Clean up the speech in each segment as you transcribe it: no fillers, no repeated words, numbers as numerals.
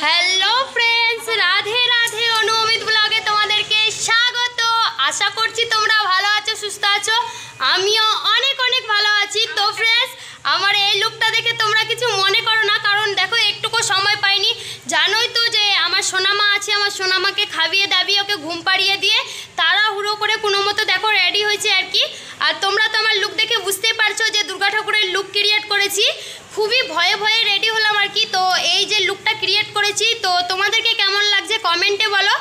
Hello friends, Radhe Radhe. Anumita ব্লগে তোমাদেরকে স্বাগত। আশা করছি তোমরা ভালো আছো, সুস্থ আছো। আমিও অনেক অনেক ভালো আছি। তো ফ্রেন্ডস, আমার এই লুকটা দেখে তোমরা কিছু মনে করো না, কারণ দেখো একটুকু সময় পাইনি। জানোই তো যে আমার সোনামা আছে, আমার সোনামাকে খাইয়ে দাবিয়ে ওকে ঘুম পাড়িয়ে দিয়ে তাড়াহুড়ো করে কোনো মতো দেখো রেডি হয়েছে আর কি। আর তোমরা তো আমার লুক দেখে বুঝতেই পারছো যে দুর্গা ঠাকুরের লুক ক্রিয়েট করেছি। খুবই ভয়ে ভয়ে রেডি হলাম আর কি। তো এই যে লুকটা ক্রিয়েট করেছি, তো তোমাদেরকে কেমন লাগছে কমেন্টে বলো।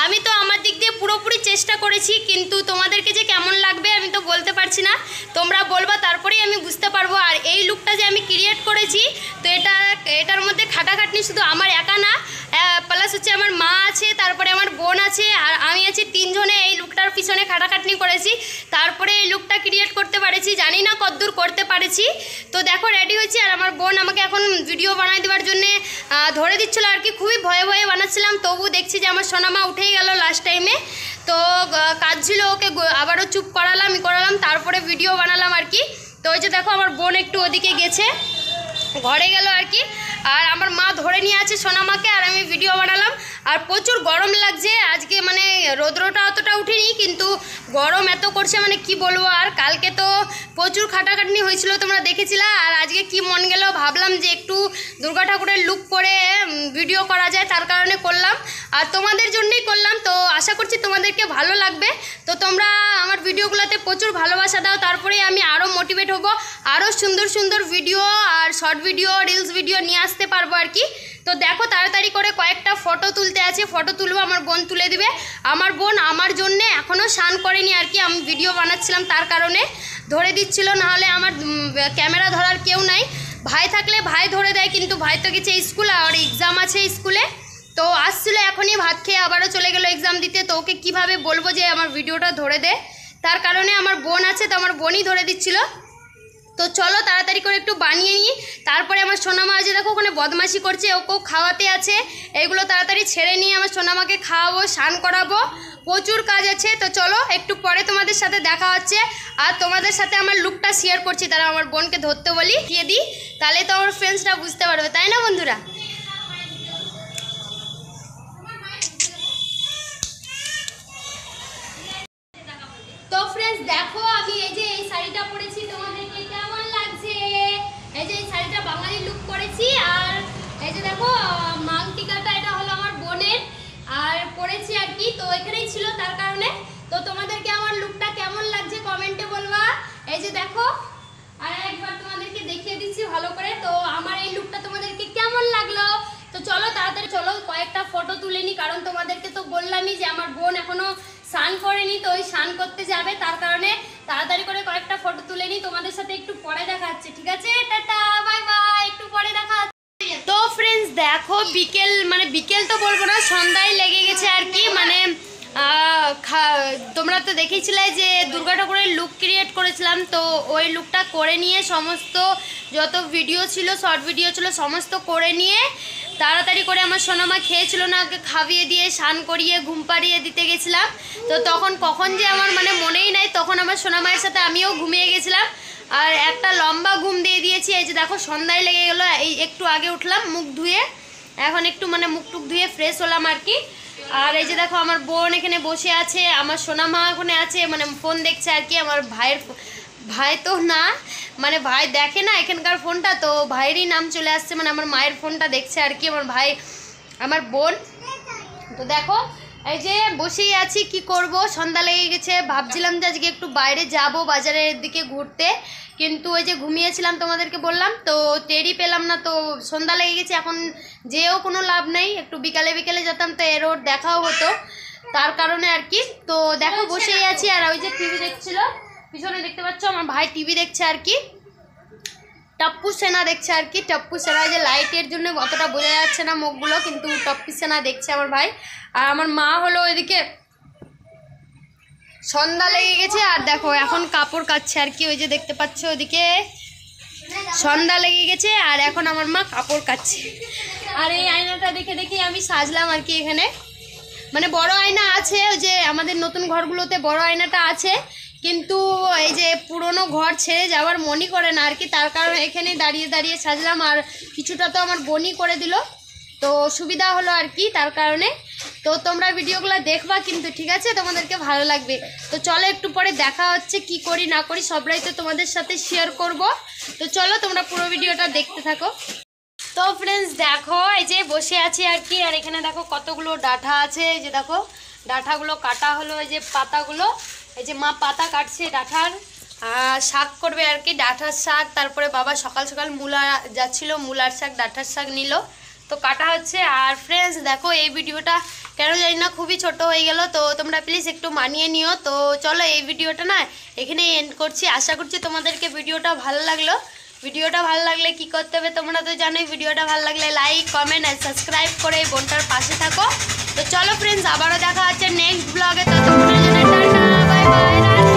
আমি তো আমার দিক দিয়ে পুরোপুরি চেষ্টা করেছি, কিন্তু তোমাদেরকে যে কেমন লাগবে আমি তো বলতে পারছি না। তোমরা বলবা, তারপরেই আমি বুঝতে পারবো। আর এই লুকটা যে আমি ক্রিয়েট করেছি, তো এটার মধ্যে খাটাখাটনি শুধু আমার একা না, প্লাস হচ্ছে আমার মা আছে, তারপরে আমার বোন আছে, আর আমি আছি। তিনজনে এই লুকটার পিছনে খাটাখাটনি করেছি, তারপরে এই লুকটা ক্রিয়েট করতে পেরেছি। জানি না কতদূর করতে পারেছি। তো দেখো রেডি হয়েছি, আর আমার বোন আমাকে এখন ভিডিও বানাই দেওয়ার জন্যে ধরে দিচ্ছিলো আর কি। খুবই ভয়ে ভয়ে বানাচ্ছিলাম, তবু দেখছি যে আমার সোনামা উঠেই গেল লাস্ট টাইমে। তো কাজ ছিল, ওকে আবারও চুপ করালাম, তারপরে ভিডিও বানালাম আর কি। তো ওই যে দেখো আমার বোন একটু ওদিকে গেছে, ঘরে গেল আর কি। আর আমার মা ধরে নিয়ে আছে সোনামাকে, আর আমি ভিডিও বানালাম। আর প্রচুর গরম লাগছে আজকে, মানে রৌদ্রটা অতটা উঠেনি, কিন্তু গরম এত করছে মানে কি বলবো। আর কালকে তো প্রচুর খাটাখাটনি হয়েছিল, তোমরা দেখেছিলে। আর আজকে কি মন গেল, ভাবলাম যে একটু দুর্গা ঠাকুরের লুক করে ভিডিও করা যায়, তার কারণে করলাম। আর তোমাদের জন্যই করলাম। তো আশা করছি তোমাদেরকে ভালো লাগবে। তো তোমরা আমার ভিডিওগুলোতে প্রচুর ভালোবাসা দাও, তারপরে আমি আরও মোটিভেট হব, আরও সুন্দর সুন্দর ভিডিও আর শর্ট ভিডিও, রিলস ভিডিও নিয়ে আসতে পারবো আর কি। তো দেখো তাড়াতাড়ি করে কয়েকটা ফটো তুলতে আছে, ফটো তুলবো, আমার বোন তুলে দিবে। আমার বোন আমার জন্যে এখনও স্নান করেনি আর কি। আমি ভিডিও বানাচ্ছিলাম তার কারণে ধরে দিচ্ছিল, নাহলে আমার ক্যামেরা ধরার কেউ নাই। ভাই থাকলে ভাই ধরে দেয়, কিন্তু ভাই তো গেছে স্কুল, আর এক্সাম আছে স্কুলে। তো আসছিল এখনই, ভাত খেয়ে আবারও চলে গেল এক্সাম দিতে। তো ওকে কীভাবে বলবো যে আমার ভিডিওটা ধরে দে, তার কারণে আমার বোন আছে, তো আমার বোনই ধরে দিচ্ছিল। তো চলো তাড়াতাড়ি করে একটু বানিয়ে নিই। তারপরে আমার সোনামা আছে দেখো ওখানে বদমাশি করছে, ওকেও খাওয়াতে আছে। এইগুলো তাড়াতাড়ি ছেড়ে নিয়ে আমার সোনামাকে খাওয়াবো, স্নান করাবো, প্রচুর কাজ আছে। তো চলো একটু পরে তোমাদের সাথে দেখা হচ্ছে। আর তোমাদের সাথে আমার লুকটা শেয়ার করছি, তারা আমার বোনকে ধরতে বলি, দিয়ে দিই, তাহলে তো আমার ফ্রেন্ডসরা বুঝতে পারবে, তাই না বন্ধুরা? তো ফ্রেন্ডস দেখো, আমি এই যে এই শাড়িটা পরেছি, তোমাদেরকে কেমন লাগছে? এই যে এই শাড়িটা বাঙালি লুক করেছি। আর এই যে দেখো মাংটিকাটা, এটা হলো আমার বোনের, আর পরেছি আর কি। তো এখানেই ছিল তার কারণে। তো তোমাদেরকে আমার লুকটা কেমন লাগছে কমেন্টে বলবা। এই যে দেখো, আর একবার তোমাদেরকে দেখিয়ে দিচ্ছি ভালো করে। তো আমার এই লুকটা তোমাদেরকে কেমন লাগলো? তো চলো তাড়াতাড়ি চলো কয়েকটা ফটো তুলে নিই, কারণ তোমাদেরকে তো বললামই যে আমার বোন এখনো স্নান করেনি, তো ওই স্নান করতে যাবে, তার কারণে তাড়াতাড়ি করে কয়েকটা ফটো তুলে নিই। তোমাদের সাথে একটু পরে দেখা হচ্ছে, ঠিক আছে? টাটা, বাই বাই, একটু পরে দেখা হচ্ছে। তো ফ্রেন্ডস দেখো, বিকেল তো বলবো না, সন্ধ্যায় লেগে গেছে আর কি। মানে তোমরা তো দেখেছিলে যে দুর্গা ঠাকুরের লুক ক্রিয়েট করেছিলাম। তো ওই লুকটা করে নিয়ে সমস্ত যত ভিডিও ছিল, শর্ট ভিডিও ছিল, সমস্ত করে নিয়ে তাড়াতাড়ি করে আমার সোনামা খেয়েছিল না, ওকে খাইয়ে দিয়ে স্নান করিয়ে ঘুম পাড়িয়ে দিতে গেছিলাম। তো তখন কখন যে আমার মনেই নাই, তখন আমার সোনামায়ের সাথে আমিও ঘুমিয়ে গেছিলাম, আর একটা লম্বা ঘুম দিয়ে দিয়েছি। এই যে দেখো সন্ধ্যায় লেগে গেলো, এই একটু আগে উঠলাম মুখ ধুয়ে, এখন একটু মুখ টুক ধুয়ে ফ্রেশ হলাম আর কি। আর এই যে দেখো আমার বোন এখানে বসে আছে, আমার সোনামা ওখানে আছে, ফোন দেখছে আর কি। আমার ভাই তো না, ভাই দেখে না এখানকার ফোনটা, তো ভাইয়েরই নাম চলে আসছে, আমার মায়ের ফোনটা দেখছে আর কি আমার বোন। তো দেখো এই যে বসেই আছি, কি করব, সন্ধ্যা লেগে গেছে। ভাবছিলাম যে আজকে একটু বাইরে যাব বাজারের দিকে ঘুরতে, কিন্তু ওই যে ঘুমিয়েছিলাম তোমাদেরকে বললাম, তো টেরই পেলাম না। তো সন্ধ্যা লেগে গেছে, এখন যেও কোনো লাভ নেই। একটু বিকালে যেতাম, তো এর ওর দেখাও হতো, তার কারণে আর কি। তো দেখো বসেই আছি, আর ওই যে টিভি দেখছিল পিছনে, দেখতে পাচ্ছ আমার ভাই টিভি দেখছে আর কি। টপ্পু সেনা দেখছে আর কি। টপ্পু সেনা, যে লাইটের জন্য অতটা বোঝা যাচ্ছে না মুখগুলো, কিন্তু টপ্পু সেনা দেখছে আমার ভাই। আর আমার মা হলো ওইদিকে, সন্ধ্যা লেগে গেছে। আর দেখো এখন কাপড় কাচ্ছে আর কি, ওই যে দেখতে পাচ্ছ ওইদিকে সন্ধ্যা লেগে গেছে, আর এখন আমার মা কাপড় কাচ্ছে। আর এই আয়নাটা দেখে দেখে আমি সাজলাম আর কি। এখানে বড় আয়না আছে, ওই যে আমাদের নতুন ঘরগুলোতে বড় আয়নাটা আছে, কিন্তু এই যে পুরনো ঘর ছেড়ে যাওয়ার মনই করে না আর কি, তার কারণে এখানে দাঁড়িয়ে দাঁড়িয়ে সাজলাম। আর কিছুটা তো আমার বোনই করে দিল, তো সুবিধা হলো আর কি, তার কারণে। তো তোমরা ভিডিওগুলো দেখবা কিন্তু, ঠিক আছে, তোমাদেরকে ভালো লাগবে। তো চলো একটু পরে দেখা হচ্ছে, কি করি না করি সবটাই তো তোমাদের সাথে শেয়ার করব। তো চলো তোমরা পুরো ভিডিওটা দেখতে থাকো। তো ফ্রেন্ডস দেখো, এই যে বসে আছি আর কি, আর এখানে দেখো কতগুলো ডাঁটা আছে। এই যে দেখো ডাঁটাগুলো কাটা হলো, এই যে পাতাগুলো, এই যে মা পাতা কাটছে ডাঁটার, শাক করবে আর কি, ডাঁটার শাক। তারপরে বাবা সকাল সকাল মূলা যাচ্ছিল, মূলার শাক ডাঁটার শাক নিল, তো কাটা হচ্ছে। আর ফ্রেন্ডস দেখো এই ভিডিওটা কেন জানি না খুবই ছোট হয়ে গেল, তো তোমরা প্লিজ একটু মানিয়ে নিও। তো চলো এই ভিডিওটা না এখানেই এন্ড করছি। আশা করছি তোমাদেরকে ভিডিওটা ভালো লাগলো। ভিডিওটা ভালো লাগলে কি করতে হবে তোমরা তো জানোই, ভিডিওটা ভালো লাগলে লাইক কমেন্ট আর সাবস্ক্রাইব করে এই বোনটার পাশে থাকো। তো চলো ফ্রেন্ডস আবারও দেখা হচ্ছে নেক্সট ব্লগে, ততক্ষণের জন্য টাটা, বাই বাই।